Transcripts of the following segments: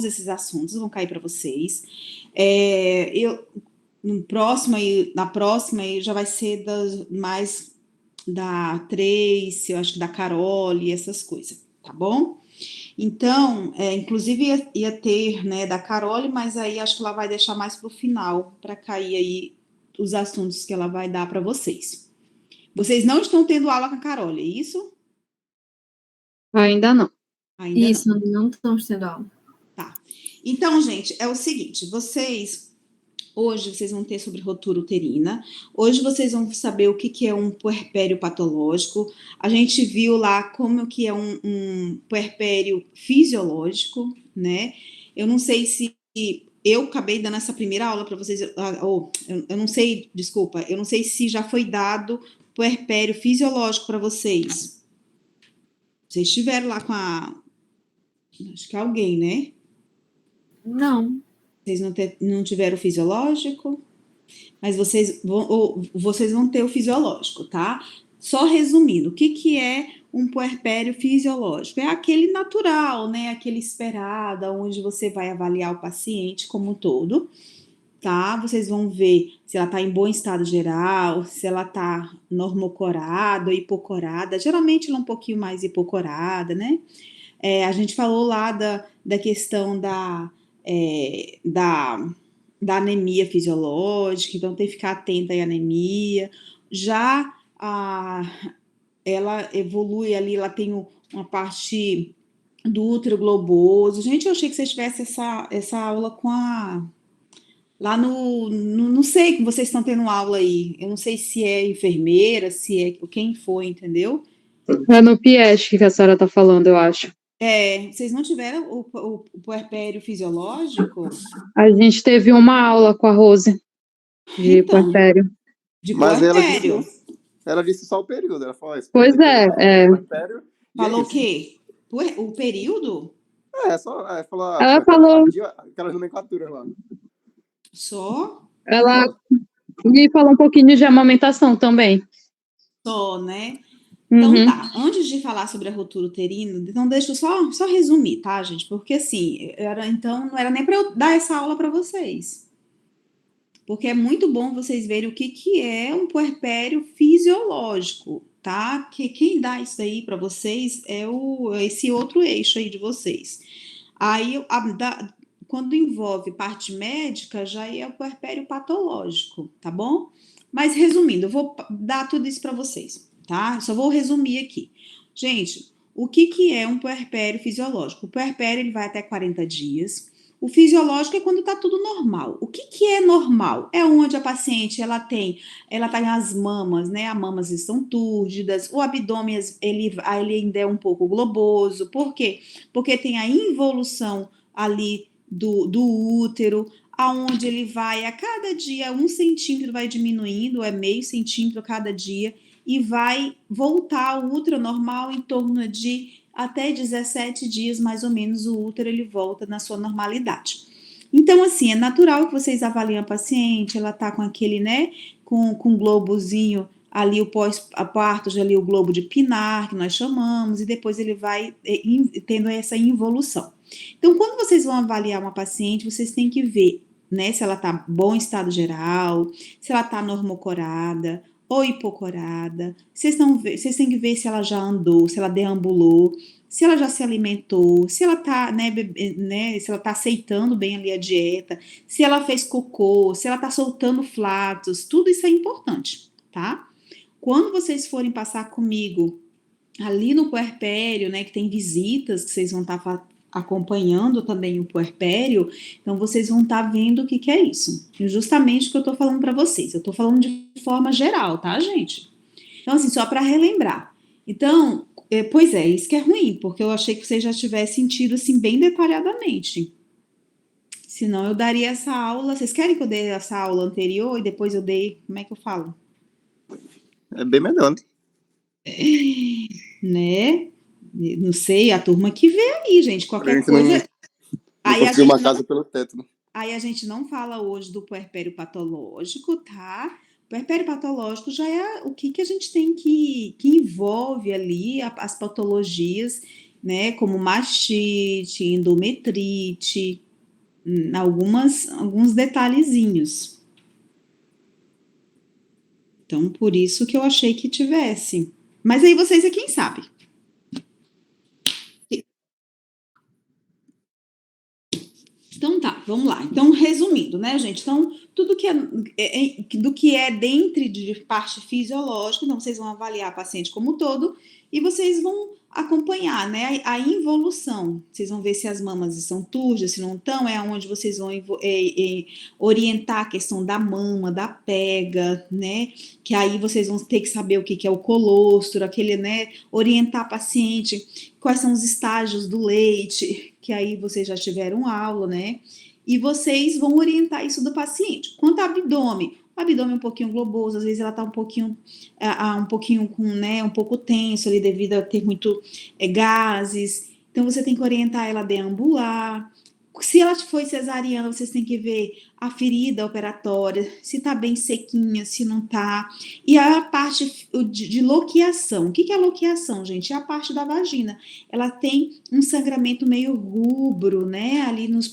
esses assuntos vão cair para vocês. Na próxima já vai ser mais da Tracy, eu acho que da Carole, essas coisas, tá bom? Então, inclusive ia ter, né, da Carole, mas aí acho que ela vai deixar mais para o final, para cair aí os assuntos que ela vai dar para vocês. Vocês não estão tendo aula com a Carole, é isso? Ainda não. Ainda isso, não estamos tendo aula. Tá. Então, gente, é o seguinte, hoje vocês vão ter sobre rotura uterina, hoje vocês vão saber o que é um puerpério patológico, a gente viu lá como que é um puerpério fisiológico, né? Eu não sei se eu acabei dando essa primeira aula para vocês, eu não sei, desculpa, eu não sei se já foi dado puerpério fisiológico para vocês. Vocês estiveram lá com acho que alguém, né? Não. Vocês não tiveram o fisiológico, mas vocês vão ter o fisiológico, tá? Só resumindo, o que é um puerpério fisiológico? É aquele natural, né? Aquele esperado, onde você vai avaliar o paciente como um todo, tá? Vocês vão ver se ela tá em bom estado geral, se ela tá normocorada ou hipocorada. Geralmente ela é um pouquinho mais hipocorada, né? A gente falou lá da questão da anemia fisiológica, então tem que ficar atenta à anemia. Já ela evolui ali, ela tem uma parte do útero globoso. Gente, eu achei que vocês tivessem essa aula com lá não sei que vocês estão tendo aula aí. Eu não sei se é enfermeira, se é quem foi, entendeu? É no PIESC que a senhora está falando, eu acho. Vocês não tiveram o puerpério fisiológico? A gente teve uma aula com a Rose de puerpério. De Mas puerpério? Ela disse só o período. Ela falou isso. Pois é. Puerpério, falou o quê? O período? Ela falou. Aquelas nomenclaturas lá. Só? Ela me falou um pouquinho de amamentação também. Só, né? Uhum. Então tá, antes de falar sobre a rotura uterina, então deixa eu só resumir, tá, gente? Porque assim, então não era nem para eu dar essa aula para vocês. Porque é muito bom vocês verem o que é um puerpério fisiológico, tá? Que quem dá isso aí para vocês é esse outro eixo aí de vocês. Aí, quando envolve parte médica, já é o puerpério patológico, tá bom? Mas resumindo, eu vou dar tudo isso para vocês, tá? Só vou resumir aqui. Gente, o que é um puerpério fisiológico? O puerpério ele vai até 40 dias. O fisiológico é quando tá tudo normal. O que é normal? É onde a paciente ela tá as mamas, né? As mamas estão túrgidas, o abdômen ele ainda é um pouco globoso. Por quê? Porque tem a involução ali do útero, aonde ele vai a cada dia 1 centímetro vai diminuindo, é meio centímetro a cada dia, e vai voltar ao útero normal em torno de até 17 dias, mais ou menos, o útero ele volta na sua normalidade. Então, assim, é natural que vocês avaliem a paciente, ela tá com aquele, né, com um globozinho ali, o pós-parto, ali o globo de Pinar, que nós chamamos, e depois ele vai tendo essa involução. Então, quando vocês vão avaliar uma paciente, vocês têm que ver, né, se ela tá bom estado geral, se ela tá normocorada ou hipocorada. Vocês têm que ver se ela já andou, se ela deambulou, se ela já se alimentou, se ela tá, se ela tá aceitando bem ali a dieta, se ela fez cocô, se ela tá soltando flatos, tudo isso é importante, tá? Quando vocês forem passar comigo ali no puerpério, né, que tem visitas que vocês vão estar acompanhando também o puerpério, então vocês vão estar vendo o que é isso. Justamente o que eu tô falando para vocês. Eu tô falando de forma geral, tá, gente? Então, assim, só para relembrar. Então, pois é, isso que é ruim, porque eu achei que vocês já tivessem sentido, assim, bem detalhadamente. Senão eu daria essa aula. Vocês querem que eu dê essa aula anterior e depois eu dei, como é que eu falo? É bem melhor, né? Não sei, a turma que vê aí, gente, qualquer coisa. Aí a gente uma casa pelo teto, né? Aí a gente não fala hoje do puerpério patológico, tá? O puerpério patológico já é o que a gente tem que envolve ali as patologias né? Como mastite, endometrite, alguns detalhezinhos. Então, por isso que eu achei que tivesse. Mas aí vocês é quem sabe. Então tá, vamos lá. Então, resumindo, né, gente? Então, tudo que do que é dentro de parte fisiológica, então vocês vão avaliar a paciente como um todo e vocês vão acompanhar, né, a involução. Vocês vão ver se as mamas estão turjas, se não estão, é onde vocês vão orientar a questão da mama, da pega, né, que aí vocês vão ter que saber o que é o colostro, aquele, né, orientar a paciente, quais são os estágios do leite, que aí vocês já tiveram aula, né, e vocês vão orientar isso do paciente. Quanto ao abdômen, o abdômen é um pouquinho globoso, às vezes ela tá um pouquinho com, né, um pouco tenso ali devido a ter muito gases, então você tem que orientar ela a deambular. Se ela foi cesariana, vocês têm que ver a ferida operatória, se tá bem sequinha, se não tá. E a parte de loqueação. O que é loqueação, gente? É a parte da vagina. Ela tem um sangramento meio rubro, né? Ali nos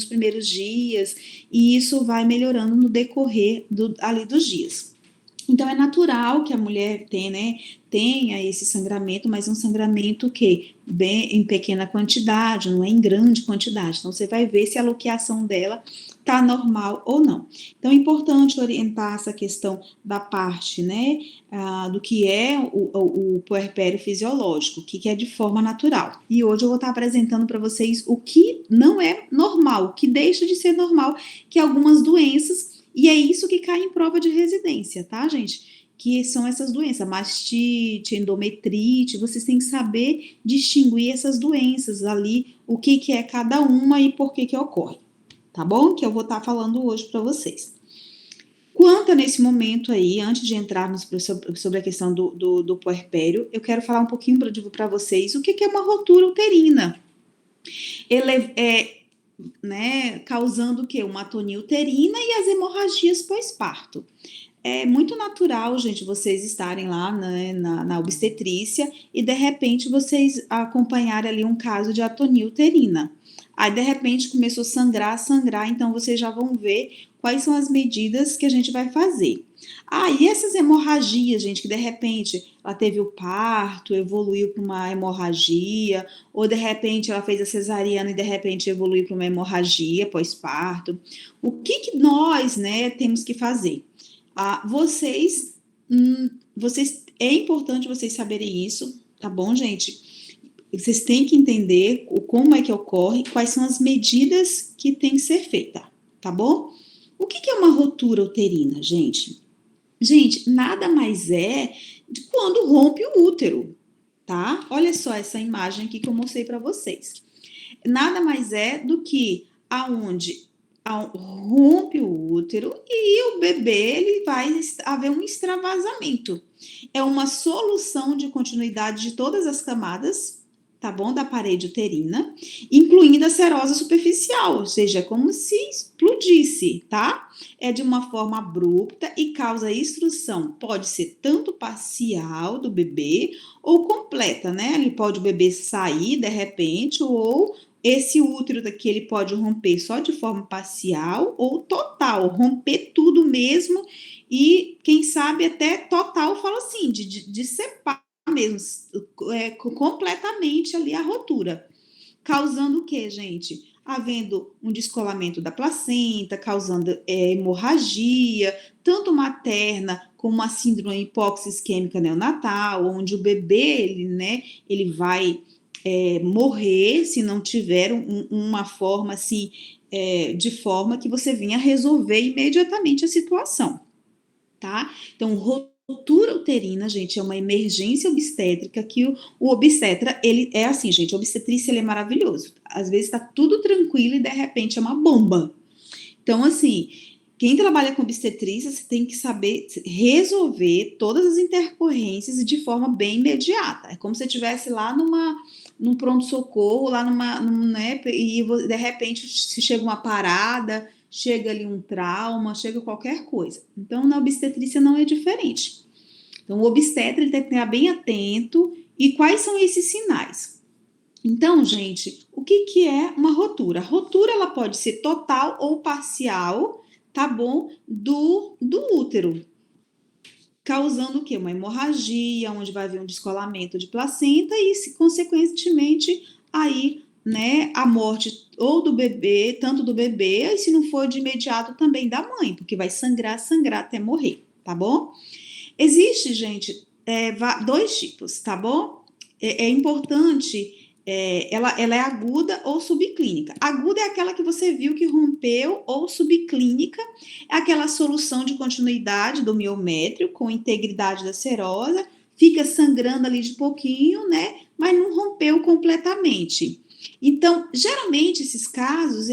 primeiros dias. E isso vai melhorando no decorrer ali dos dias. Então, é natural que a mulher tenha esse sangramento, mas um sangramento que bem em pequena quantidade, não é em grande quantidade. Então, você vai ver se a loqueação dela está normal ou não. Então, é importante orientar essa questão da parte, né, do que é o puerpério fisiológico, o que é de forma natural. E hoje eu vou estar apresentando para vocês o que não é normal, o que deixa de ser normal, que é algumas doenças. E é isso que cai em prova de residência, tá, gente? Que são essas doenças, mastite, endometrite, vocês têm que saber distinguir essas doenças ali, o que é cada uma e por que ocorre, tá bom? Que eu vou estar falando hoje para vocês. Quanto a nesse momento aí, antes de entrarmos sobre a questão do puerpério, eu quero falar um pouquinho para vocês o que é uma rotura uterina. Ele né, causando o quê? Uma atonia uterina e as hemorragias pós-parto. É muito natural, gente, vocês estarem lá, né, na obstetrícia e, de repente, vocês acompanharem ali um caso de atonia uterina. Aí, de repente, começou a sangrar, então vocês já vão ver quais são as medidas que a gente vai fazer. E essas hemorragias, gente, que de repente ela teve o parto, evoluiu para uma hemorragia, ou de repente ela fez a cesariana e de repente evoluiu para uma hemorragia pós-parto. O que nós, né, temos que fazer? É importante vocês saberem isso, tá bom, gente? Vocês têm que entender como é que ocorre, quais são as medidas que tem que ser feitas, tá bom? O que é uma rotura uterina, gente? Gente, nada mais é de quando rompe o útero, tá? Olha só essa imagem aqui que eu mostrei para vocês. Nada mais é do que aonde rompe o útero e o bebê, ele vai haver um extravasamento. É uma solução de continuidade de todas as camadas, tá bom? Da parede uterina, incluindo a serosa superficial, ou seja, é como se explodisse, tá? É de uma forma abrupta e causa extrusão. Pode ser tanto parcial do bebê ou completa, né? Ele pode o bebê sair de repente ou esse útero daqui ele pode romper só de forma parcial ou total, romper tudo mesmo e quem sabe até total, fala assim, de separar mesmo, completamente ali a rotura, causando o que, gente? Havendo um descolamento da placenta, causando hemorragia, tanto materna como uma síndrome hipóxia isquêmica neonatal, onde o bebê, ele vai morrer se não tiver uma forma assim, de forma que você venha resolver imediatamente a situação, tá? Então, rotura uterina, gente, é uma emergência obstétrica que o obstetra, ele é assim, gente, o obstetrícia, ele é maravilhoso. Às vezes tá tudo tranquilo e de repente é uma bomba. Então, assim, quem trabalha com obstetrícia, você tem que saber resolver todas as intercorrências de forma bem imediata. É como se você estivesse lá num pronto-socorro, lá né, e de repente se chega uma parada, chega ali um trauma, chega qualquer coisa. Então, na obstetrícia não é diferente. Então, o obstetra ele tem que estar bem atento. E quais são esses sinais? Então, gente, o que é uma rotura? A rotura, ela pode ser total ou parcial, tá bom? Do útero, causando o quê? Uma hemorragia, onde vai haver um descolamento de placenta e, consequentemente, aí, né, a morte ou do bebê, tanto do bebê, e se não for de imediato também da mãe, porque vai sangrar até morrer, tá bom? Existe, gente, dois tipos, tá bom? É importante, ela é aguda ou subclínica. Aguda é aquela que você viu que rompeu, ou subclínica é aquela solução de continuidade do miométrio com integridade da serosa, fica sangrando ali de pouquinho, né? Mas não rompeu completamente. Então, geralmente, esses casos,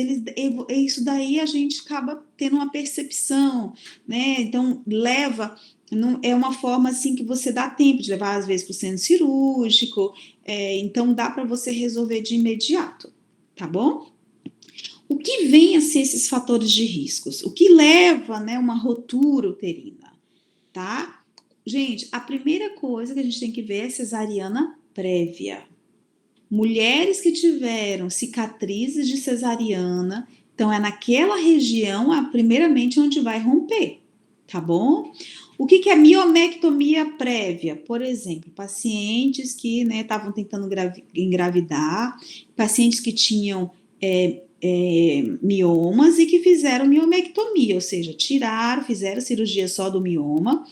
isso daí a gente acaba tendo uma percepção, né? Então, não, é uma forma assim que você dá tempo de levar, às vezes, para o centro cirúrgico, então dá para você resolver de imediato, tá bom? O que vem a ser esses fatores de riscos? O que leva, né, uma rotura uterina, tá? Gente, a primeira coisa que a gente tem que ver é cesariana prévia. Mulheres que tiveram cicatrizes de cesariana, então é naquela região, primeiramente, onde vai romper, tá bom? O que é miomectomia prévia? Por exemplo, pacientes que estavam tentando engravidar, pacientes que tinham miomas e que fizeram miomectomia, ou seja, fizeram cirurgia só do mioma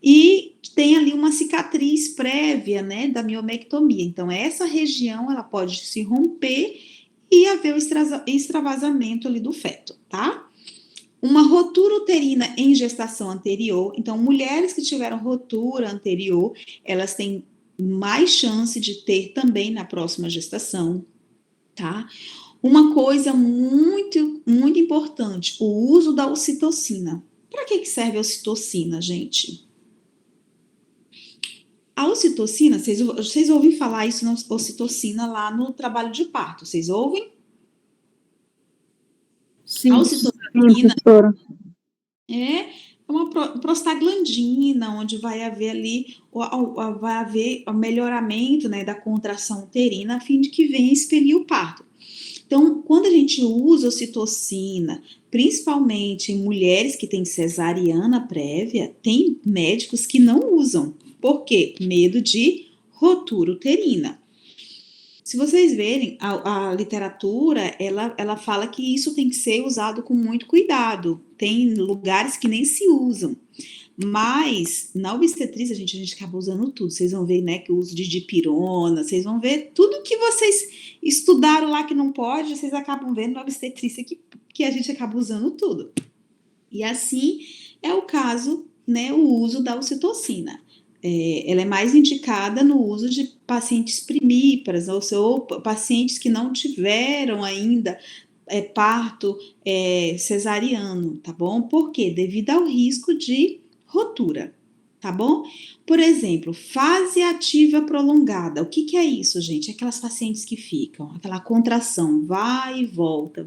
e tem ali uma cicatriz prévia, né, da miomectomia. Então, essa região, ela pode se romper e haver o extravasamento ali do feto, tá? Uma rotura uterina em gestação anterior. Então, mulheres que tiveram rotura anterior, elas têm mais chance de ter também na próxima gestação, tá? Uma coisa muito, muito importante, o uso da ocitocina. Para que serve a ocitocina, gente? A ocitocina, vocês ouvem falar isso na ocitocina lá no trabalho de parto, vocês ouvem? Sim. A ocitocina professora. é uma prostaglandina, onde vai haver ali, vai haver o melhoramento, né, da contração uterina, a fim de que venha expelir o parto. Então, quando a gente usa ocitocina, principalmente em mulheres que têm cesariana prévia, tem médicos que não usam. Por quê? Medo de rotura uterina. Se vocês verem, a literatura, ela fala que isso tem que ser usado com muito cuidado. Tem lugares que nem se usam. Mas, na obstetrícia, a gente acaba usando tudo. Vocês vão ver, né, que o uso de dipirona, vocês vão ver tudo que vocês estudaram lá que não pode, vocês acabam vendo na obstetrícia que a gente acaba usando tudo. E assim é o caso, né, o uso da ocitocina. Ela é mais indicada no uso de pacientes primíparas, ou pacientes que não tiveram ainda parto cesariano, tá bom? Por quê? Devido ao risco de rotura, tá bom? Por exemplo, fase ativa prolongada. O que é isso, gente? Aquelas pacientes que ficam, aquela contração, vai e volta,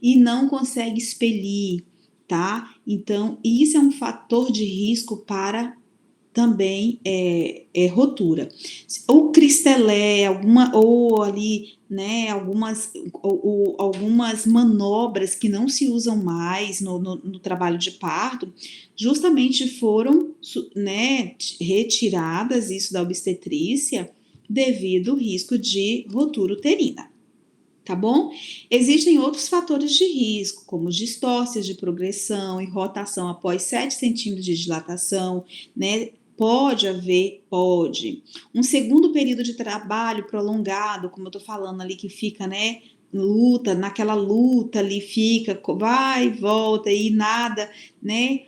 e não consegue expelir, tá? Então, isso é um fator de risco para também rotura. Ou cristelé, ou ali, né, algumas manobras que não se usam mais no trabalho de parto, justamente foram, né, retiradas isso da obstetrícia devido ao risco de rotura uterina. Tá bom? Existem outros fatores de risco, como distócias de progressão e rotação após 7 centímetros de dilatação, né? Pode. Um segundo período de trabalho prolongado, como eu tô falando ali, que fica, né, naquela luta ali, fica, vai e volta e nada, né?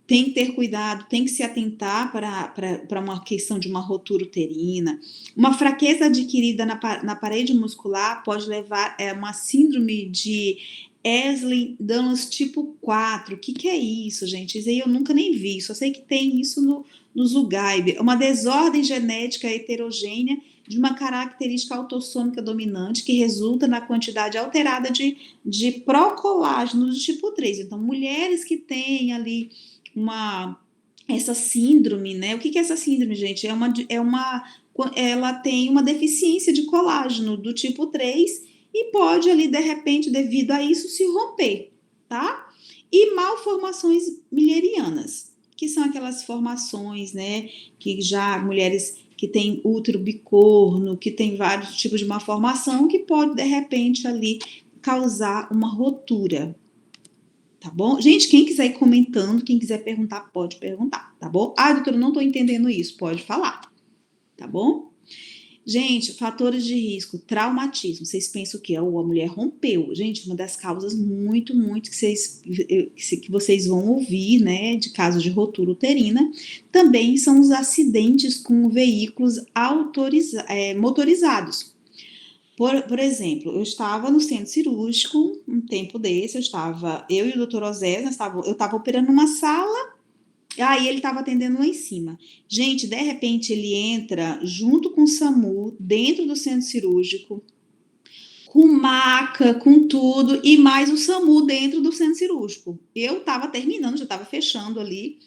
Tem que ter cuidado, tem que se atentar para uma questão de uma rotura uterina. Uma fraqueza adquirida na parede muscular pode levar a uma síndrome de Ehlers-Danlos tipo 4. O que é isso, gente? Isso aí eu nunca nem vi, só sei que tem isso no Zugaib. Uma desordem genética heterogênea de uma característica autossômica dominante que resulta na quantidade alterada de procolágeno do tipo 3. Então, mulheres que têm ali essa síndrome, né? O que é essa síndrome, gente? É uma ela tem uma deficiência de colágeno do tipo 3 e pode ali, de repente, devido a isso, se romper, tá? E malformações müllerianas, que são aquelas formações, né, que já mulheres que têm útero bicorno, que tem vários tipos de malformação, que pode, de repente, ali causar uma rotura, tá bom? Gente, quem quiser ir comentando, quem quiser perguntar, pode perguntar, tá bom? Ah, doutora, não tô entendendo isso, pode falar, tá bom? Gente, fatores de risco, traumatismo, vocês pensam que a mulher rompeu. Gente, uma das causas muito que vocês vão ouvir, né, de casos de rotura uterina, também são os acidentes com veículos motorizados. Por exemplo, eu estava no centro cirúrgico, um tempo desse, eu e o doutor Osés, eu estava operando numa sala, aí ele estava atendendo lá em cima. Gente, de repente ele entra junto com o SAMU, dentro do centro cirúrgico, com maca, com tudo, e mais o SAMU dentro do centro cirúrgico. Eu estava terminando, já estava fechando ali,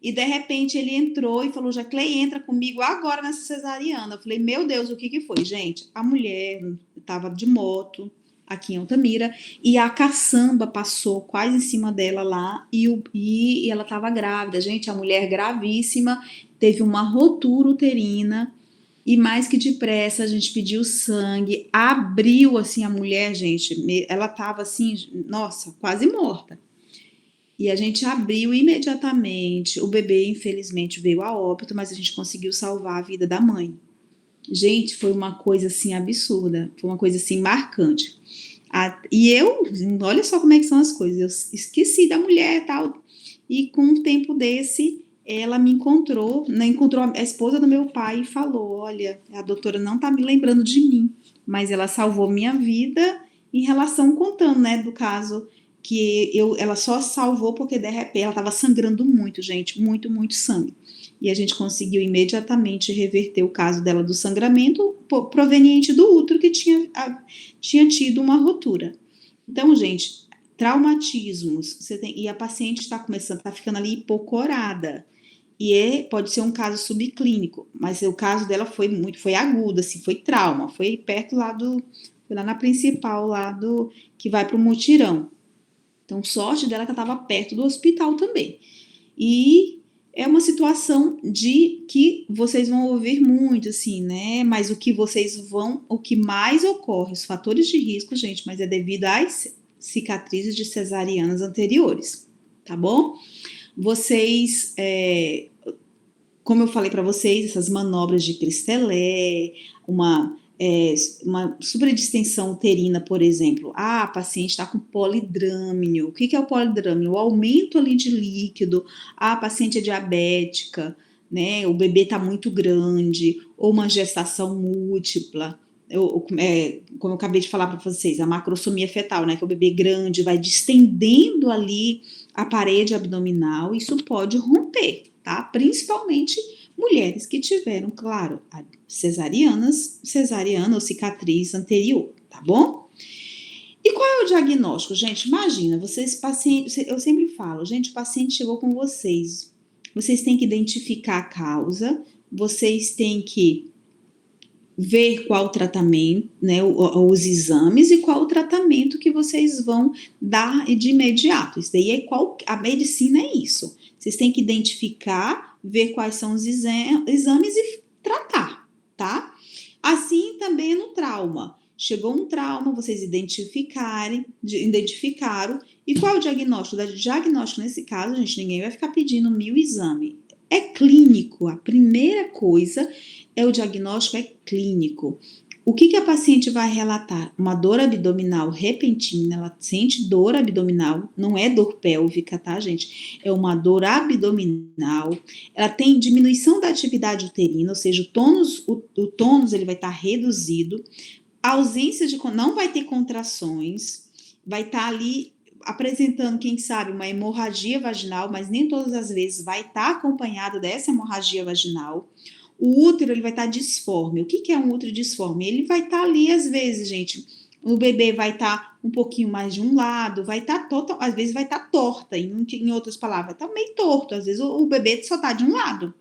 e de repente ele entrou e falou, Jaclei, entra comigo agora nessa cesariana. Eu falei, meu Deus, o que foi? Gente, a mulher estava de moto aqui em Altamira, e a caçamba passou quase em cima dela lá, e ela estava grávida. Gente, a mulher gravíssima, teve uma rotura uterina, e mais que depressa, a gente pediu sangue, abriu, assim, a mulher, gente, ela estava assim, nossa, quase morta. E a gente abriu imediatamente. O bebê, infelizmente, veio a óbito, mas a gente conseguiu salvar a vida da mãe. Gente, foi uma coisa assim absurda, foi uma coisa assim marcante. E eu, olha só como é que são as coisas, eu esqueci da mulher e tal. E com um tempo desse, ela me encontrou, né, encontrou a esposa do meu pai e falou: olha, a doutora não tá me lembrando de mim, mas ela salvou minha vida em relação, contando, né, do caso que ela só salvou porque de repente ela estava sangrando muito, gente, muito, muito sangue. E a gente conseguiu imediatamente reverter o caso dela do sangramento proveniente do útero que tinha tido uma rotura. Então, gente, traumatismos, e a paciente está ficando ali hipocorada. E pode ser um caso subclínico, mas o caso dela foi agudo, assim, foi trauma, foi perto foi lá na principal, que vai para o mutirão. Então, sorte dela que ela estava perto do hospital também. E é uma situação que vocês vão ouvir muito, assim, né? Mas o que mais ocorre, os fatores de risco, gente, mas é devido às cicatrizes de cesarianas anteriores, tá bom? Vocês, como eu falei para vocês, essas manobras de Cristelé, uma superdistensão uterina, por exemplo. A paciente está com polidrâmino. O que é o polidrâmino? O aumento ali de líquido. A paciente é diabética, né? O bebê está muito grande, ou uma gestação múltipla. Como eu acabei de falar para vocês, a macrosomia fetal, né? Que o bebê grande vai distendendo ali a parede abdominal. Isso pode romper, tá? Principalmente mulheres que tiveram, claro, cesariana ou cicatriz anterior, tá bom? E qual é o diagnóstico, gente? Imagina, eu sempre falo, gente, o paciente chegou com vocês têm que identificar a causa, vocês têm que ver qual o tratamento, né, os exames e qual o tratamento que vocês vão dar de imediato. Isso daí a medicina é isso. Vocês têm que identificar, ver quais são os exames e tratar, tá? Assim também no trauma. Chegou um trauma, vocês identificaram, e qual é o diagnóstico? O diagnóstico nesse caso, gente, ninguém vai ficar pedindo 1000 exames. É clínico, a primeira coisa o diagnóstico é clínico. O que a paciente vai relatar? Uma dor abdominal repentina, ela sente dor abdominal, não é dor pélvica, tá, gente? É uma dor abdominal, ela tem diminuição da atividade uterina, ou seja, o tônus ele vai estar reduzido, a ausência não vai ter contrações, vai estar ali apresentando, quem sabe, uma hemorragia vaginal, mas nem todas as vezes vai estar acompanhado dessa hemorragia vaginal. O útero ele vai estar disforme. O que é um útero disforme? Ele vai estar ali, às vezes, gente, o bebê vai estar um pouquinho mais de um lado, vai estar às vezes vai estar torta, em outras palavras, vai estar meio torto, às vezes o bebê só está de um lado.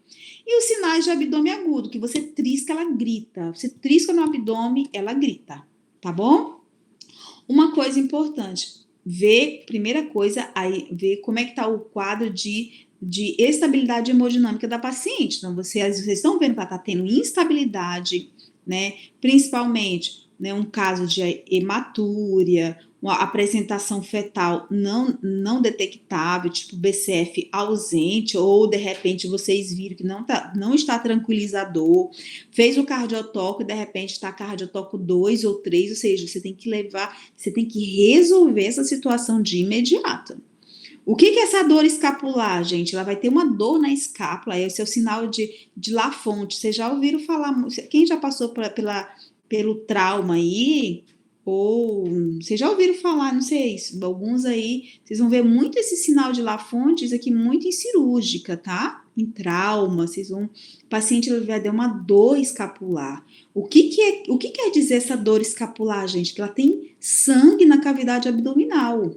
E os sinais de abdômen agudo, que você trisca, ela grita. Você trisca no abdômen, ela grita, tá bom? Uma coisa importante, primeira coisa, aí, ver como é que tá o quadro de estabilidade hemodinâmica da paciente. Então, vocês estão vendo que ela tá tendo instabilidade, né? Principalmente, né, um caso de hematúria, uma apresentação fetal não detectável, tipo BCF ausente, ou de repente vocês viram que não está tranquilizador, fez o cardiotoco e de repente está cardiotoco 2 ou 3, ou seja, você tem que resolver essa situação de imediato. O que é essa dor escapular, gente? Ela vai ter uma dor na escápula, esse é o sinal de Lafonte. Vocês já ouviram falar, quem já passou pelo trauma aí, ou vocês já ouviram falar, não sei, alguns aí, vocês vão ver muito esse sinal de Lafonte, isso aqui muito em cirúrgica, tá? Em trauma, o paciente vai ter uma dor escapular. O que quer dizer essa dor escapular, gente? Que ela tem sangue na cavidade abdominal,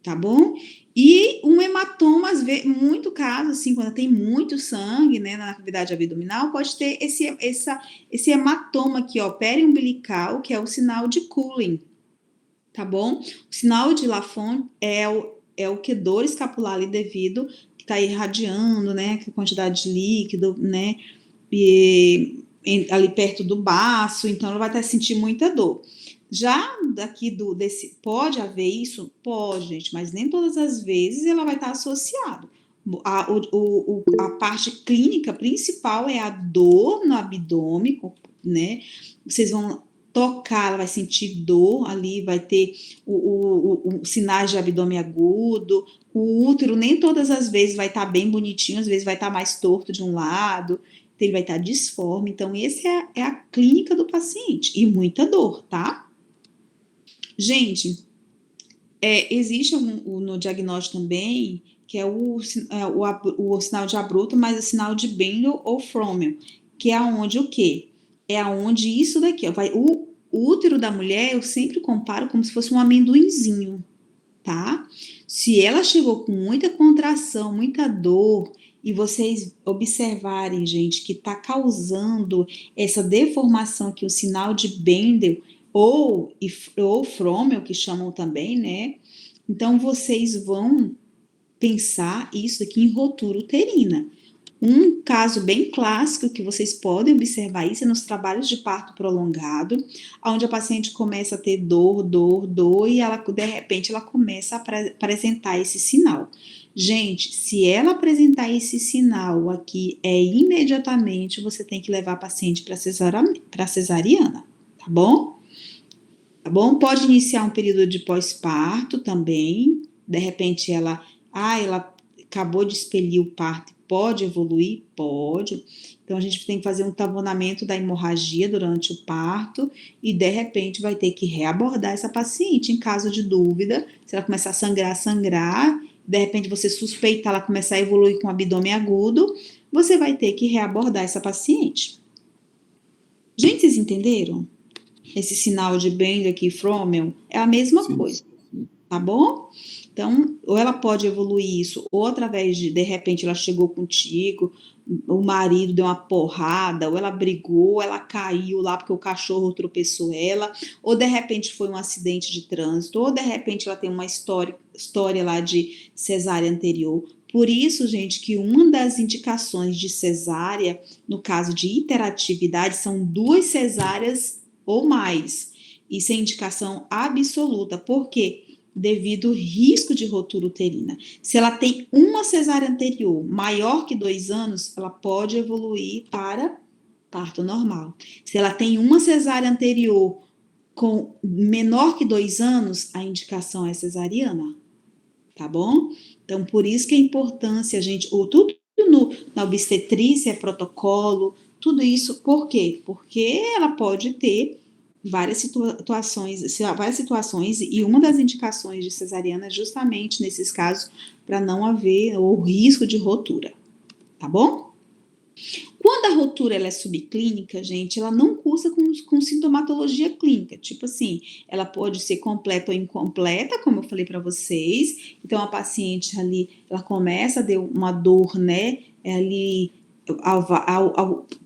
tá bom? E um hematoma, às vezes, muito caso, assim, quando tem muito sangue, né, na cavidade abdominal, pode ter esse hematoma aqui, ó, periumbilical, que é o sinal de Cullen, tá bom? O sinal de Lafont é o que dor escapular ali devido, que tá irradiando, né, que quantidade de líquido, né, ali perto do baço, então ela vai estar sentindo muita dor. Já daqui pode haver isso? Pode, gente, mas nem todas as vezes ela vai estar associada. A parte clínica principal é a dor no abdômen, né? Vocês vão tocar, ela vai sentir dor ali, vai ter o sinais de abdômen agudo. O útero nem todas as vezes vai estar bem bonitinho, às vezes vai estar mais torto de um lado, ele vai estar disforme. Então, essa é a clínica do paciente. E muita dor, tá? Gente, existe no diagnóstico também, que é o sinal de Abruzzo, mas o sinal de Bendel ou Frommel, que é aonde o quê? É aonde isso daqui, ó, o útero da mulher, eu sempre comparo como se fosse um amendoinzinho, tá? Se ela chegou com muita contração, muita dor, e vocês observarem, gente, que está causando essa deformação aqui, o sinal de Bendel, ou Frommel, que chamam também, né? Então, vocês vão pensar isso aqui em rotura uterina. Um caso bem clássico que vocês podem observar isso é nos trabalhos de parto prolongado, onde a paciente começa a ter dor, e ela, de repente, ela começa a apresentar esse sinal. Gente, se ela apresentar esse sinal aqui, imediatamente você tem que levar a paciente para cesariana, tá bom? Tá bom? Pode iniciar um período de pós-parto também. De repente, ela acabou de expelir o parto. Pode evoluir? Pode. Então, a gente tem que fazer um tamponamento da hemorragia durante o parto e, de repente, vai ter que reabordar essa paciente. Em caso de dúvida, se ela começar a sangrar, de repente, você suspeita ela começar a evoluir com abdômen agudo, você vai ter que reabordar essa paciente. Gente, vocês entenderam? Esse sinal de Bendel aqui, Frommel, é a mesma coisa, tá bom? Então, ou ela pode evoluir isso, ou através de repente, ela chegou contigo, o marido deu uma porrada, ou ela brigou, ou ela caiu lá porque o cachorro tropeçou ela, ou de repente foi um acidente de trânsito, ou de repente ela tem uma história lá de cesárea anterior. Por isso, gente, que uma das indicações de cesárea, no caso de hiperatividade, são 2 cesáreas ou mais. Isso é indicação absoluta. Por quê? Devido ao risco de rotura uterina. Se ela tem uma cesárea anterior maior que 2 anos, ela pode evoluir para parto normal. Se ela tem uma cesárea anterior com menor que 2 anos, a indicação é cesariana. Tá bom? Então, por isso que a importância, gente, tudo na obstetrícia é protocolo, tudo isso, por quê? Porque ela pode ter várias situações, e uma das indicações de cesariana é justamente nesses casos para não haver o risco de rotura, tá bom? Quando a rotura ela é subclínica, gente, ela não cursa com sintomatologia clínica. Tipo assim, ela pode ser completa ou incompleta, como eu falei para vocês. Então, a paciente ali, ela começa a ter uma dor, né? Ali,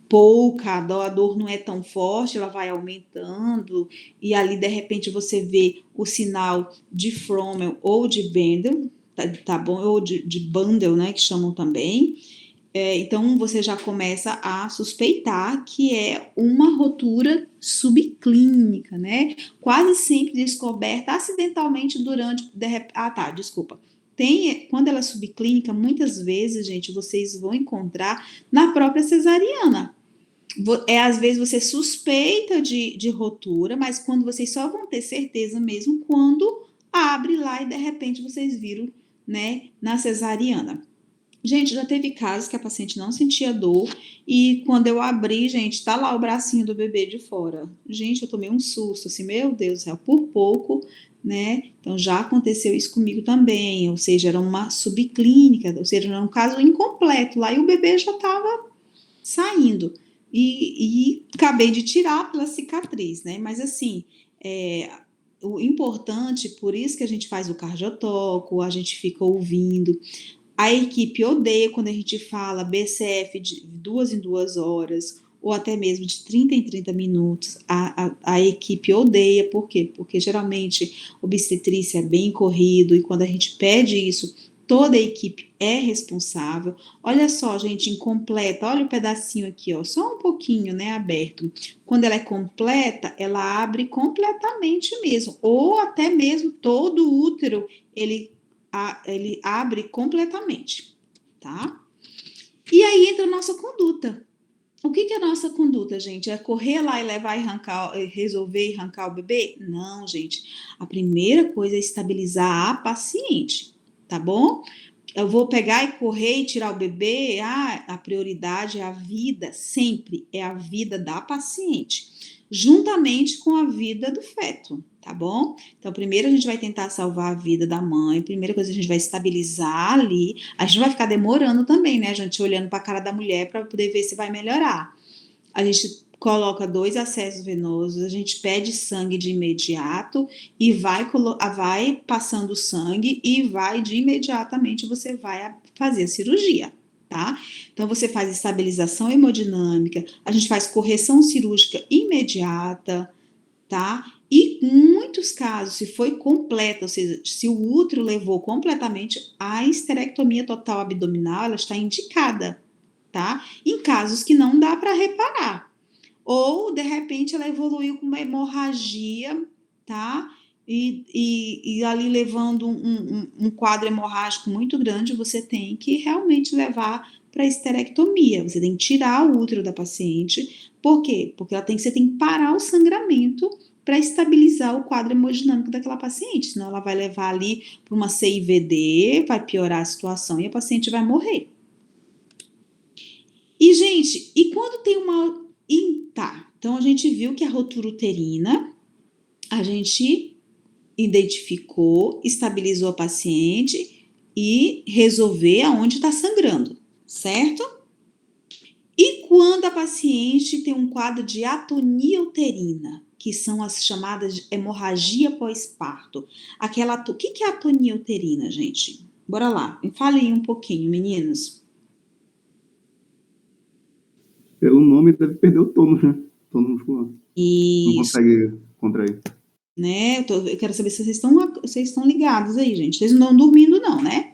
pouca, a dor não é tão forte, ela vai aumentando. E ali, de repente, você vê o sinal de Frommel ou de Bendel, tá bom? Ou de Bandel, né? Que chamam também. Então, você já começa a suspeitar que é uma rotura subclínica, né? Quase sempre descoberta acidentalmente durante... desculpa. Quando ela é subclínica, muitas vezes, gente, vocês vão encontrar na própria cesariana. Às vezes você suspeita de rotura, mas quando vocês só vão ter certeza mesmo quando abre lá e de repente vocês viram, né, na cesariana. Gente, já teve casos que a paciente não sentia dor e quando eu abri, gente, tá lá o bracinho do bebê de fora. Gente, eu tomei um susto, assim, meu Deus do céu, por pouco, né? Então já aconteceu isso comigo também, ou seja, era uma subclínica, ou seja, era um caso incompleto lá e o bebê já estava saindo. E acabei de tirar pela cicatriz, né? Mas assim, o importante, por isso que a gente faz o cardiotoco, a gente fica ouvindo. A equipe odeia quando a gente fala BCF de 2 em 2 horas, ou até mesmo de 30 em 30 minutos. A equipe odeia, por quê? Porque geralmente obstetrícia é bem corrido, e quando a gente pede isso, toda a equipe é responsável. Olha só, gente, incompleta, olha o pedacinho aqui, ó, só um pouquinho, né, aberto. Quando ela é completa, ela abre completamente mesmo, ou até mesmo todo o útero, ele abre completamente, tá? E aí entra a nossa conduta. O que é a nossa conduta, gente? É correr lá e levar e resolver e arrancar o bebê? Não, gente. A primeira coisa é estabilizar a paciente, tá bom? Eu vou pegar e correr e tirar o bebê? A prioridade é a vida, sempre é a vida da paciente, juntamente com a vida do feto, tá bom? Então, primeiro a gente vai tentar salvar a vida da mãe, primeira coisa a gente vai estabilizar ali, a gente vai ficar demorando também, né, a gente olhando para a cara da mulher para poder ver se vai melhorar. A gente coloca 2 acessos venosos, a gente pede sangue de imediato e vai passando sangue e vai de imediatamente você vai fazer a cirurgia, tá? Então você faz estabilização hemodinâmica, a gente faz correção cirúrgica imediata, tá? E em muitos casos, se foi completa, ou seja, se o útero levou completamente, a histerectomia total abdominal, ela está indicada, tá? Em casos que não dá para reparar. Ou, de repente, ela evoluiu com uma hemorragia, tá? E ali levando um quadro hemorrágico muito grande, você tem que realmente levar para a histerectomia. Você tem que tirar o útero da paciente. Por quê? Porque você tem que parar o sangramento para estabilizar o quadro hemodinâmico daquela paciente. Senão ela vai levar ali para uma CIVD, vai piorar a situação e a paciente vai morrer. E, gente, e quando tem uma... Tá, então a gente viu que a rotura uterina, a gente identificou, estabilizou a paciente e resolver aonde está sangrando, certo? E quando a paciente tem um quadro de atonia uterina, que são as chamadas de hemorragia pós-parto, o que é atonia uterina, gente? Bora lá, me fale aí um pouquinho, meninos. Pelo nome, deve perder o tônus, né? Tônus muscular. Isso. Não consegue contrair. Né? Eu quero saber se vocês estão ligados aí, gente. Vocês não estão dormindo, não, né?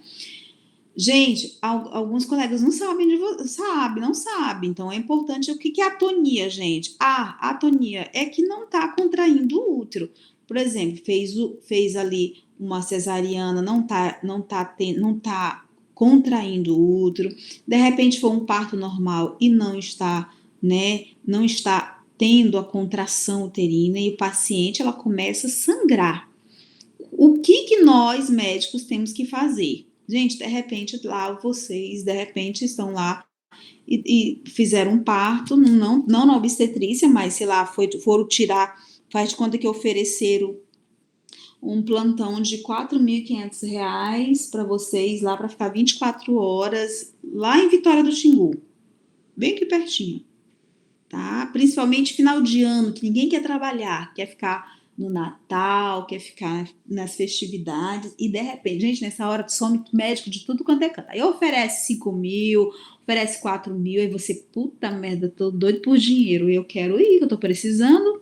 Gente, alguns colegas não sabem, não sabem. Então, é importante. O que é atonia, gente? A atonia é que não está contraindo o útero. Por exemplo, fez ali uma cesariana, não tá contraindo o útero. De repente, foi um parto normal e não está, né? Não está tendo a contração uterina e o paciente, ela começa a sangrar. O que nós, médicos, temos que fazer? Gente, de repente, lá vocês, de repente, estão lá e fizeram um parto, não na obstetrícia, mas, sei lá, foram tirar, faz de conta que ofereceram um plantão de R$ 4.500 para vocês lá, para ficar 24 horas, lá em Vitória do Xingu. bem aqui pertinho, tá? Principalmente final de ano, que ninguém quer trabalhar, quer ficar no Natal, quer ficar nas festividades, e de repente, gente, nessa hora some médico de tudo quanto é canto. Aí oferece 5 mil, oferece 4 mil, aí você, puta merda, tô doido por dinheiro, eu quero ir, eu tô precisando.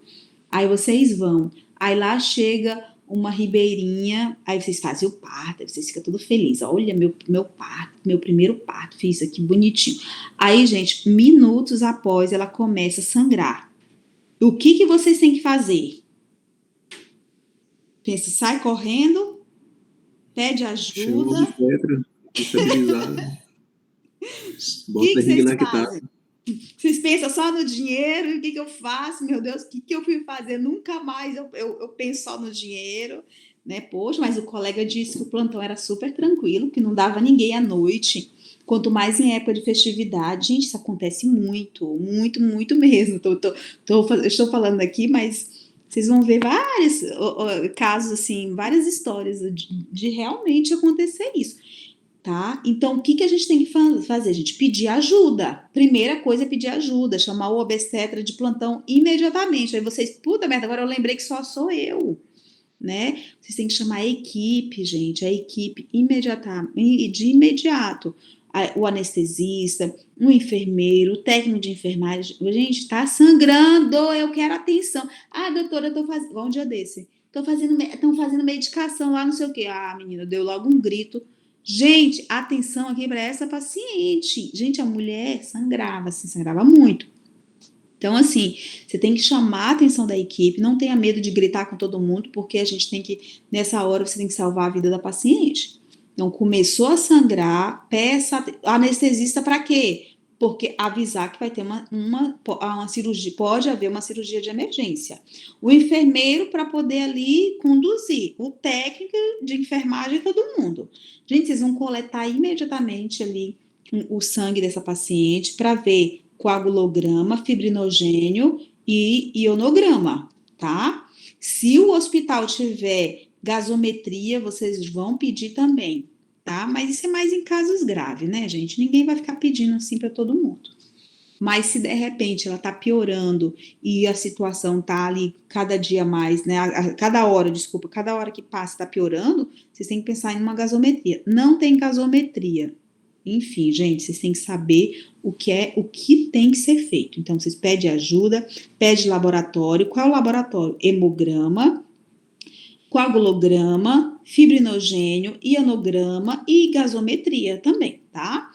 Aí vocês vão. Aí lá chega uma ribeirinha, aí vocês fazem o parto, aí vocês ficam tudo felizes. Olha, meu parto, meu primeiro parto, fiz isso aqui bonitinho. Aí, gente, minutos após ela começa a sangrar. O que vocês têm que fazer? Pensa, sai correndo, pede Chama o ajuda. obstetra, estabilizar, O bota a que barriga vocês na que tá. fazem? Vocês pensam só no dinheiro, o que eu faço? Meu Deus, o que eu fui fazer? Nunca mais eu penso só no dinheiro, né? Poxa, mas o colega disse que o plantão era super tranquilo, que não dava ninguém à noite, quanto mais em época de festividade. Gente, isso acontece muito, muito, muito mesmo. Estou falando aqui, mas vocês vão ver vários casos, assim, várias histórias de realmente acontecer isso. Tá? Então, o que a gente tem que fazer, gente? Pedir ajuda. Primeira coisa é pedir ajuda, chamar o obstetra de plantão imediatamente. Aí vocês, puta merda, agora eu lembrei que só sou eu, né? Vocês têm que chamar a equipe, gente, a equipe de imediato. O anestesista, o enfermeiro, o técnico de enfermagem. Gente, tá sangrando, eu quero atenção. Ah, doutora, eu tô fazendo. Igual um dia desse. Estão fazendo medicação lá, não sei o quê. Ah, menina, deu logo um grito. Gente, atenção aqui para essa paciente. Gente, a mulher sangrava, assim, sangrava muito. Então, assim, você tem que chamar a atenção da equipe, não tenha medo de gritar com todo mundo, porque a gente tem que, nessa hora, você tem que salvar a vida da paciente. Então, começou a sangrar, peça anestesista para quê? Porque avisar que vai ter uma cirurgia, pode haver uma cirurgia de emergência. O enfermeiro para poder ali conduzir, o técnico de enfermagem, todo mundo. Gente, vocês vão coletar imediatamente ali o sangue dessa paciente para ver coagulograma, fibrinogênio e ionograma, tá? Se o hospital tiver gasometria, vocês vão pedir também, tá? Mas isso é mais em casos graves, né, gente? Ninguém vai ficar pedindo assim para todo mundo. Mas se de repente ela tá piorando e a situação tá ali cada dia mais, né? Cada hora que passa tá piorando, vocês têm que pensar em uma gasometria. Não tem gasometria. Enfim, gente, vocês têm que saber o que tem que ser feito. Então, vocês pedem ajuda, pede laboratório. Qual é o laboratório? Hemograma, coagulograma, fibrinogênio, ionograma e gasometria também, tá?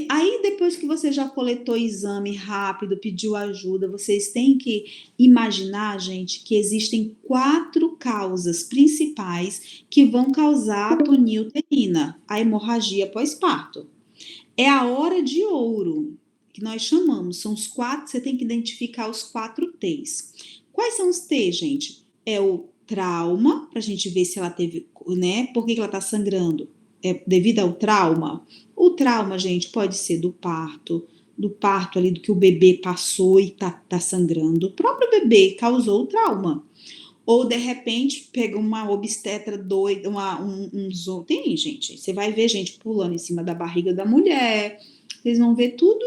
Aí, depois que você já coletou exame rápido, pediu ajuda, vocês têm que imaginar, gente, que existem 4 causas principais que vão causar a atonia uterina, a hemorragia pós-parto. É a hora de ouro, que nós chamamos, são os 4, você tem que identificar os 4 T's. Quais são os T's, gente? É o trauma, pra gente ver se ela teve, né, por que ela tá sangrando? É devido ao trauma? O trauma, gente, pode ser do parto ali, do que o bebê passou e tá sangrando. O próprio bebê causou o trauma. Ou, de repente, pega uma obstetra doida, tem, gente, você vai ver gente pulando em cima da barriga da mulher, vocês vão ver tudo,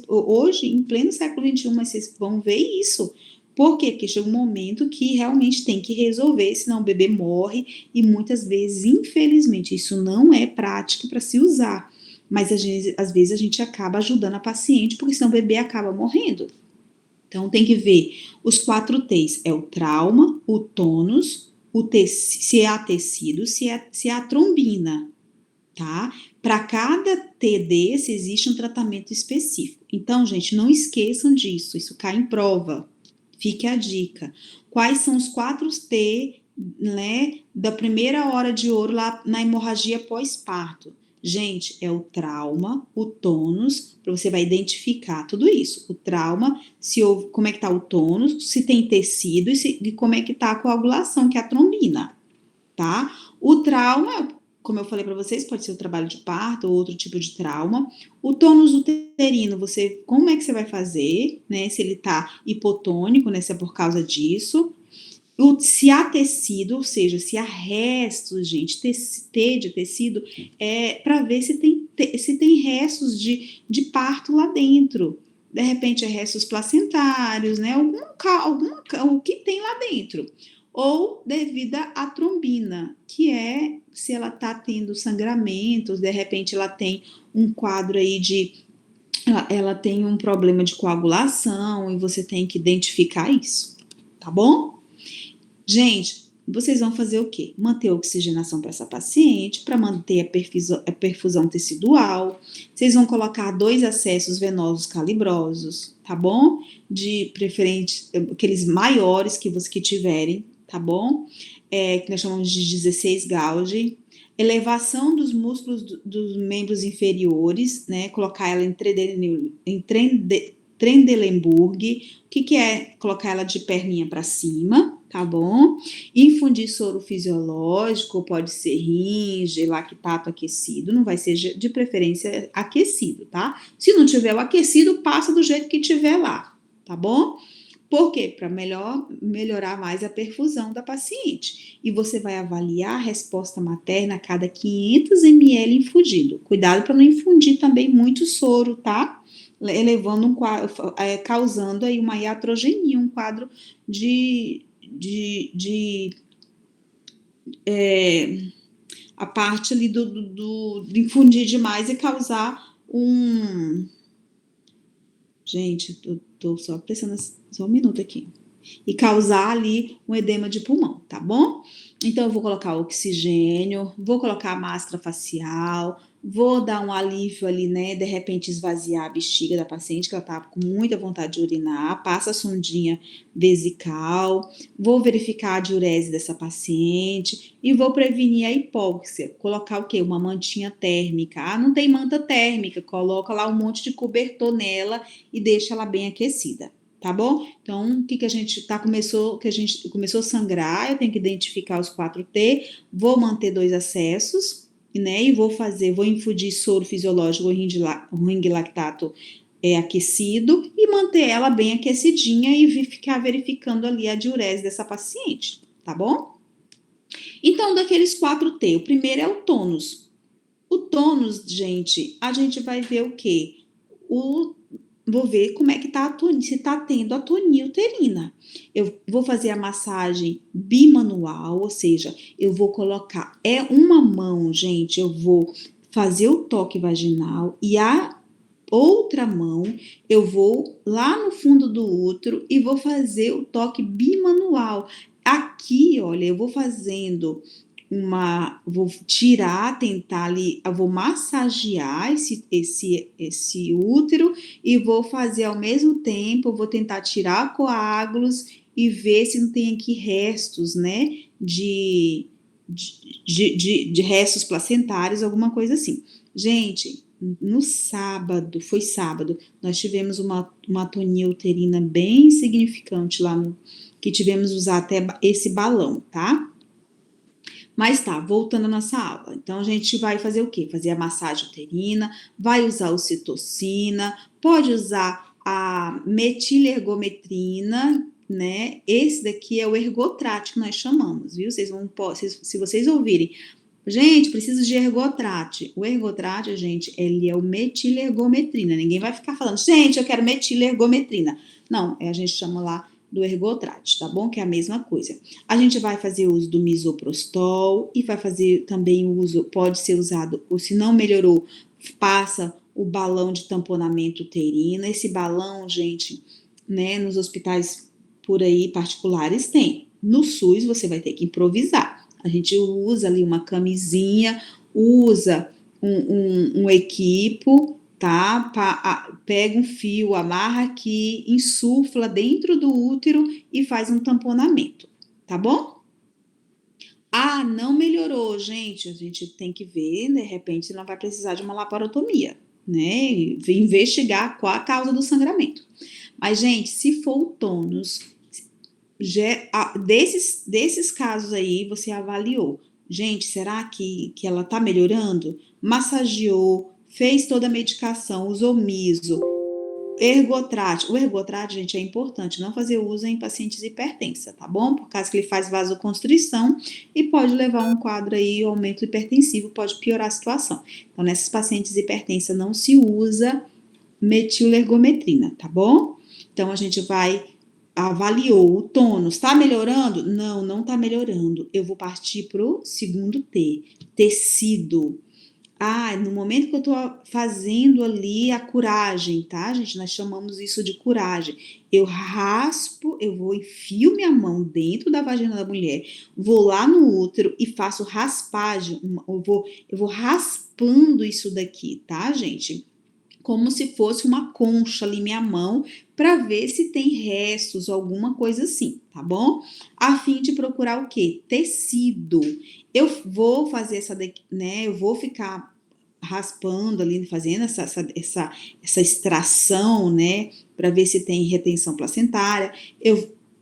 hoje, em pleno século XXI, mas vocês vão ver isso. Por quê? Porque chega um momento que realmente tem que resolver, senão o bebê morre, e muitas vezes, infelizmente, isso não é prático para se usar, mas às vezes a gente acaba ajudando a paciente, porque senão o bebê acaba morrendo. Então, tem que ver os 4 T's, é o trauma, o tônus, se há tecido, se há trombina, tá? Para cada T desse, existe um tratamento específico. Então, gente, não esqueçam disso, isso cai em prova. Fique a dica. Quais são os 4 T, né, da primeira hora de ouro lá na hemorragia pós-parto? Gente, é o trauma, o tônus, para você vai identificar tudo isso. O trauma, como é que tá o tônus, se tem tecido e como é que tá a coagulação, que é a trombina, tá? O trauma, como eu falei para vocês, pode ser o trabalho de parto ou outro tipo de trauma. O tônus uterino, como é que você vai fazer, né? Se ele tá hipotônico, né? Se é por causa disso. Se há tecido, ou seja, se há restos, gente, T de tecido, é para ver se tem se tem restos de parto lá dentro. De repente, restos placentários, né? O que tem lá dentro. Ou devido à trombina, que é se ela está tendo sangramentos, de repente ela tem um quadro aí ela tem um problema de coagulação e você tem que identificar isso, tá bom? Gente, vocês vão fazer o quê? Manter a oxigenação para essa paciente, para manter a perfusão tecidual. Vocês vão colocar 2 acessos venosos calibrosos, tá bom? De preferente, aqueles maiores que tiverem, tá bom? Que nós chamamos de 16 gauge. Elevação dos músculos dos membros inferiores, né? Colocar ela em Trendelenburg. O que é colocar ela de perninha para cima, tá bom? Infundir soro fisiológico, pode ser ringe, lactato aquecido, não vai ser de preferência aquecido, tá? Se não tiver o aquecido, passa do jeito que tiver lá, tá bom? Por quê? Para melhorar mais a perfusão da paciente. E você vai avaliar a resposta materna a cada 500 ml infundido. Cuidado para não infundir também muito soro, tá? Elevando um quadro, causando aí uma iatrogenia, um quadro a parte ali de infundir demais e causar um... Gente, tô só prestando só um minuto aqui. E causar ali um edema de pulmão, tá bom? Então, eu vou colocar oxigênio, vou colocar máscara facial, vou dar um alívio ali, né? De repente, esvaziar a bexiga da paciente, que ela tá com muita vontade de urinar, passa a sondinha vesical, vou verificar a diurese dessa paciente e vou prevenir a hipóxia. Colocar o quê? Uma mantinha térmica. Ah, não tem manta térmica, coloca lá um monte de cobertor nela e deixa ela bem aquecida. Tá bom? Então, o que a gente começou a sangrar, eu tenho que identificar os 4T, vou manter 2 acessos, né? E vou infundir soro fisiológico, o ring lactato aquecido e manter ela bem aquecidinha e ficar verificando ali a diurese dessa paciente, tá bom? Então, daqueles 4T, o primeiro é o tônus. O tônus, gente, a gente vai ver o quê? Vou ver como é que tá se tá tendo atonia uterina. Eu vou fazer a massagem bimanual, ou seja, eu vou colocar, uma mão, gente, eu vou fazer o toque vaginal e a outra mão eu vou lá no fundo do útero e vou fazer o toque bimanual. Aqui, olha, eu vou fazendo vou tirar, tentar ali, eu vou massagear esse útero e vou fazer ao mesmo tempo, eu vou tentar tirar coágulos e ver se não tem aqui restos, né, de restos placentários, alguma coisa assim. Gente, no sábado, foi sábado, nós tivemos uma atonia uterina bem significante lá que tivemos usar até esse balão, tá? Mas tá, voltando à nossa aula. Então, a gente vai fazer o quê? Fazer a massagem uterina, vai usar ocitocina, pode usar a metilergometrina, né? Esse daqui é o ergotrate que nós chamamos, viu? Se vocês ouvirem, gente, preciso de ergotrate. O ergotrate, gente, ele é o metilergometrina. Ninguém vai ficar falando, gente, eu quero metilergometrina. Não, a gente chama lá do ergotrate, tá bom? Que é a mesma coisa. A gente vai fazer uso do misoprostol e vai fazer também o uso, pode ser usado, ou se não melhorou, passa o balão de tamponamento uterino. Esse balão, gente, né, nos hospitais por aí particulares tem. No SUS você vai ter que improvisar. A gente usa ali uma camisinha, usa um equipo, tá? Pega um fio, amarra aqui, insufla dentro do útero e faz um tamponamento, tá bom? Ah, não melhorou, gente. A gente tem que ver, de repente, se não vai precisar de uma laparotomia, né? Investigar qual a causa do sangramento. Mas, gente, se for o tônus, desses casos aí, você avaliou. Gente, será que ela tá melhorando? Massageou, fez toda a medicação, usou miso, ergotrate. O ergotrate, gente, é importante não fazer uso em pacientes hipertensa, tá bom? Por causa que ele faz vasoconstrição e pode levar a um quadro aí, aumento hipertensivo, pode piorar a situação. Então, nessas pacientes hipertensas não se usa metilergometrina, tá bom? Então, a gente avaliou o tônus, tá melhorando? Não, não tá melhorando. Eu vou partir pro segundo T, tecido. No momento que eu tô fazendo ali a curagem, tá, gente? Nós chamamos isso de curagem. Eu raspo, enfio minha mão dentro da vagina da mulher, vou lá no útero e faço raspagem. Eu vou raspando isso daqui, tá, gente? Como se fosse uma concha ali, minha mão, para ver se tem restos, alguma coisa assim, tá bom? A fim de procurar o quê? Tecido. Eu vou fazer eu vou ficar raspando ali, fazendo essa extração, né, para ver se tem retenção placentária.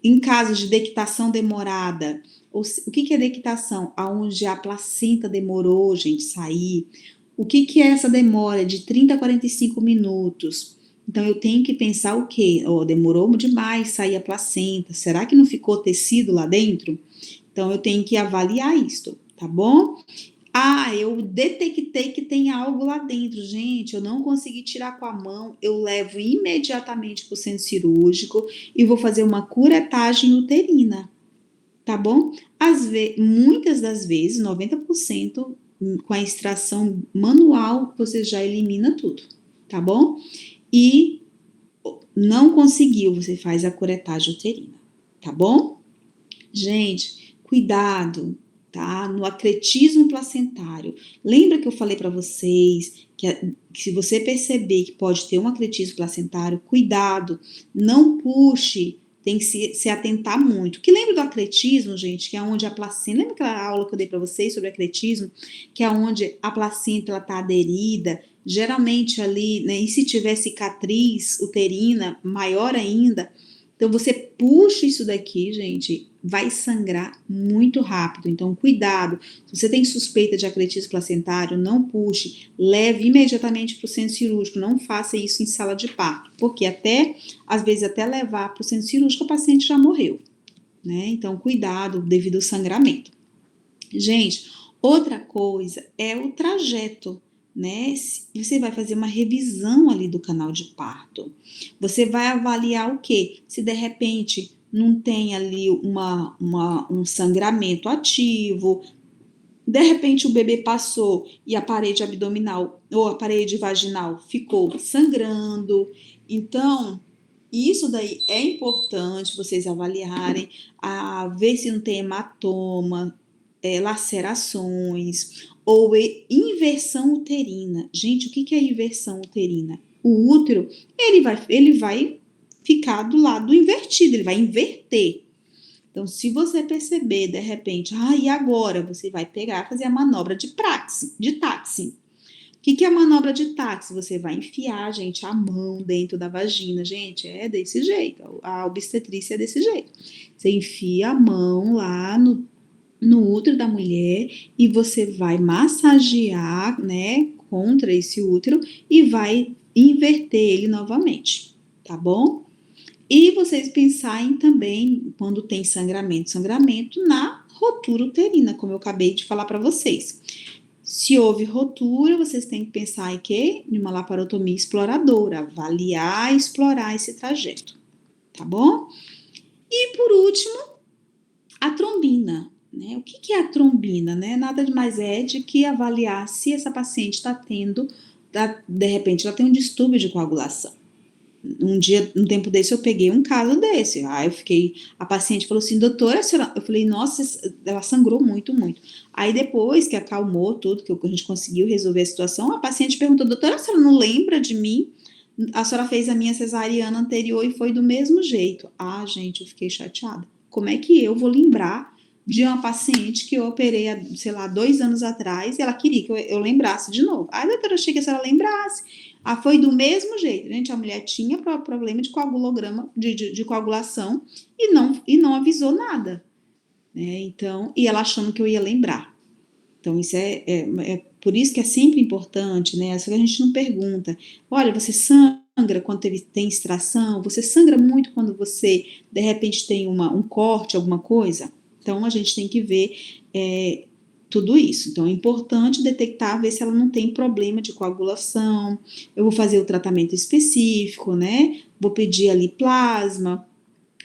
Em caso de dectação demorada, o que é dectação? Aonde a placenta demorou, gente, sair. O que é essa demora de 30 a 45 minutos? Então, eu tenho que pensar o quê? Demorou demais sair a placenta. Será que não ficou tecido lá dentro? Então, eu tenho que avaliar isso, tá bom? Eu detectei que tem algo lá dentro. Gente, eu não consegui tirar com a mão. Eu levo imediatamente para o centro cirúrgico e vou fazer uma curetagem uterina, tá bom? Muitas das vezes, 90%, com a extração manual, você já elimina tudo, tá bom? E não conseguiu, você faz a curetagem uterina, tá bom? Gente, cuidado, tá? No acretismo placentário. Lembra que eu falei para vocês que se você perceber que pode ter um acretismo placentário, cuidado, não puxe, tem que se atentar muito. Que lembra do acretismo, gente, que é onde a placenta, lembra aquela aula que eu dei para vocês sobre acretismo, que é onde a placenta ela tá aderida, geralmente ali, né, e se tiver cicatriz uterina, maior ainda. Então, você puxa isso daqui, gente, vai sangrar muito rápido. Então, cuidado. Se você tem suspeita de acretismo placentário, não puxe. Leve imediatamente para o centro cirúrgico. Não faça isso em sala de parto. Porque às vezes, até levar para o centro cirúrgico, o paciente já morreu, né? Então, cuidado devido ao sangramento. Gente, outra coisa é o trajeto, né? Você vai fazer uma revisão ali do canal de parto. Você vai avaliar o quê? Se de repente não tem ali um sangramento ativo, de repente o bebê passou e a parede abdominal ou a parede vaginal ficou sangrando. Então, isso daí é importante vocês avaliarem, ver se não tem hematoma, lacerações ou inversão uterina. Gente, o que é inversão uterina? O útero, ele vai ficar do lado invertido, ele vai inverter. Então, se você perceber, de repente, e agora? Você vai fazer a manobra de táxi. O que é a manobra de táxi? Você vai enfiar, gente, a mão dentro da vagina. Gente, é desse jeito. A obstetrícia é desse jeito. Você enfia a mão lá no útero da mulher e você vai massagear, né, contra esse útero e vai inverter ele novamente, tá bom? E vocês pensarem também, quando tem sangramento na rotura uterina, como eu acabei de falar para vocês. Se houve rotura, vocês têm que pensar em quê? Em uma laparotomia exploradora, avaliar e explorar esse trajeto, tá bom? E por último, a trombina, né? O que é a trombina, né? Nada mais é de que avaliar se essa paciente está tendo, de repente, ela tem um distúrbio de coagulação. Um tempo desse, eu peguei um caso desse. A paciente falou assim, doutora, eu falei, nossa, ela sangrou muito, muito. Aí depois que acalmou tudo, que a gente conseguiu resolver a situação, a paciente perguntou, doutora, a senhora não lembra de mim? A senhora fez a minha cesariana anterior e foi do mesmo jeito. Gente, eu fiquei chateada. Como é que eu vou lembrar de uma paciente que eu operei, sei lá, 2 anos atrás, e ela queria que eu lembrasse de novo. Doutora, achei que a senhora lembrasse. Foi do mesmo jeito, gente. A mulher tinha problema de coagulograma, de coagulação, e não avisou nada, né? Então, e ela achando que eu ia lembrar. Então, isso é por isso que é sempre importante, né? Só que a gente não pergunta, olha, você sangra, sangra quando tem extração? Você sangra muito quando você, de repente, tem um corte, alguma coisa? Então, a gente tem que ver tudo isso. Então, é importante detectar, ver se ela não tem problema de coagulação. Eu vou fazer o tratamento específico, né? Vou pedir ali plasma.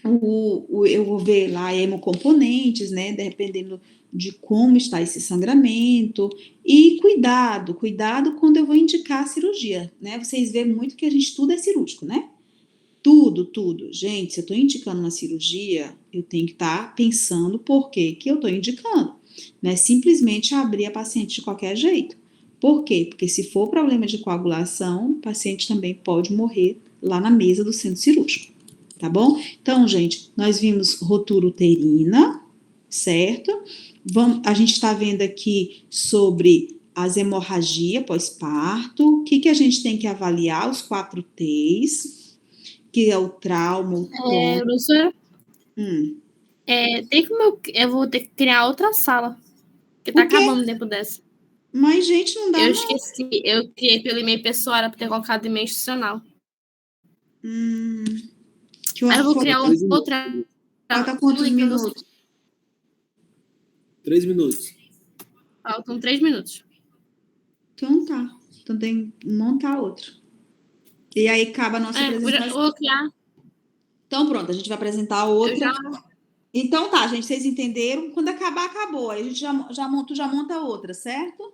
Eu vou ver lá hemocomponentes, né? Dependendo de como está esse sangramento. E cuidado quando eu vou indicar a cirurgia, né? Vocês veem muito que a gente tudo é cirúrgico, né? Tudo. Gente, se eu estou indicando uma cirurgia, eu tenho que estar pensando por que eu estou indicando. Não é simplesmente abrir a paciente de qualquer jeito. Por quê? Porque se for problema de coagulação, o paciente também pode morrer lá na mesa do centro cirúrgico. Tá bom? Então, gente, nós vimos rotura uterina, certo? A gente está vendo aqui sobre as hemorragias pós-parto. O que a gente tem que avaliar? Os 4 T's, que é o trauma, o tono. Professora, tem como eu vou ter que criar outra sala, porque tá acabando o tempo dessa. Mas, gente, não dá Eu não. esqueci, eu criei pelo e-mail pessoal, era pra ter colocado e-mail institucional. Aí eu vou criar outra. Falta quantos minutos? 3 minutos. Faltam 3 minutos. Então tá. Então tem que montar outro. E aí acaba a nossa apresentação. Eu vou criar. Então pronto, a gente vai apresentar outra. Então tá, gente, vocês entenderam? Quando acabar, acabou. Aí a gente já monta outra, certo?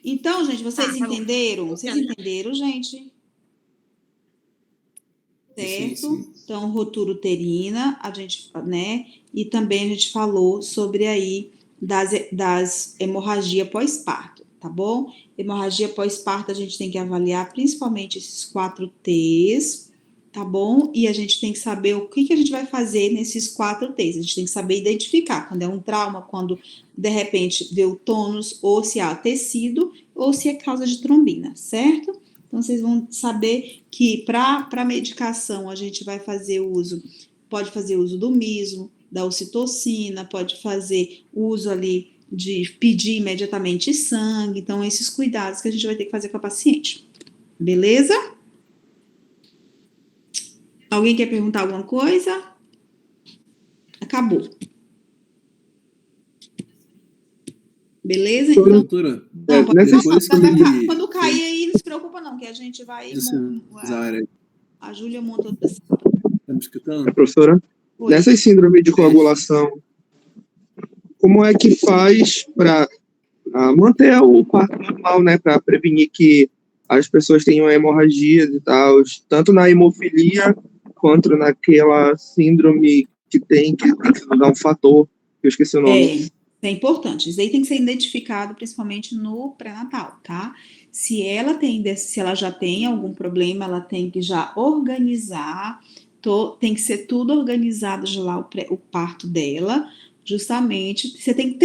Então, gente, vocês entenderam? Vocês entenderam, gente? Certo? Sim. Então, rotura uterina, a gente, né? E também a gente falou sobre aí das hemorragia pós-parto, tá bom? Hemorragia pós-parto a gente tem que avaliar principalmente esses 4 T's, tá bom? E a gente tem que saber o que a gente vai fazer nesses 4 T's. A gente tem que saber identificar quando é um trauma, quando de repente vê o tônus, ou se há tecido, ou se é causa de trombina, certo? Então, vocês vão saber que para medicação a gente vai fazer pode fazer uso do miso, da ocitocina, pode fazer uso ali de pedir imediatamente sangue. Então, esses cuidados que a gente vai ter que fazer com a paciente. Beleza? Alguém quer perguntar alguma coisa? Acabou. Beleza? Então, Doutora, não, depois que quando cair aí, não se preocupa não, que a gente vai... A Júlia monta outra sala. Tá me escutando? Professora, Oi. nessas síndromes de coagulação, como é que faz para manter o parto normal, né? Para prevenir que as pessoas tenham hemorragias e tal, tanto na hemofilia quanto naquela síndrome que dá um fator, que eu esqueci o nome. É importante. Isso aí tem que ser identificado principalmente no pré-natal, tá? Se ela já tem algum problema, ela tem que já organizar, tem que ser tudo organizado já lá o parto dela, justamente. Você tem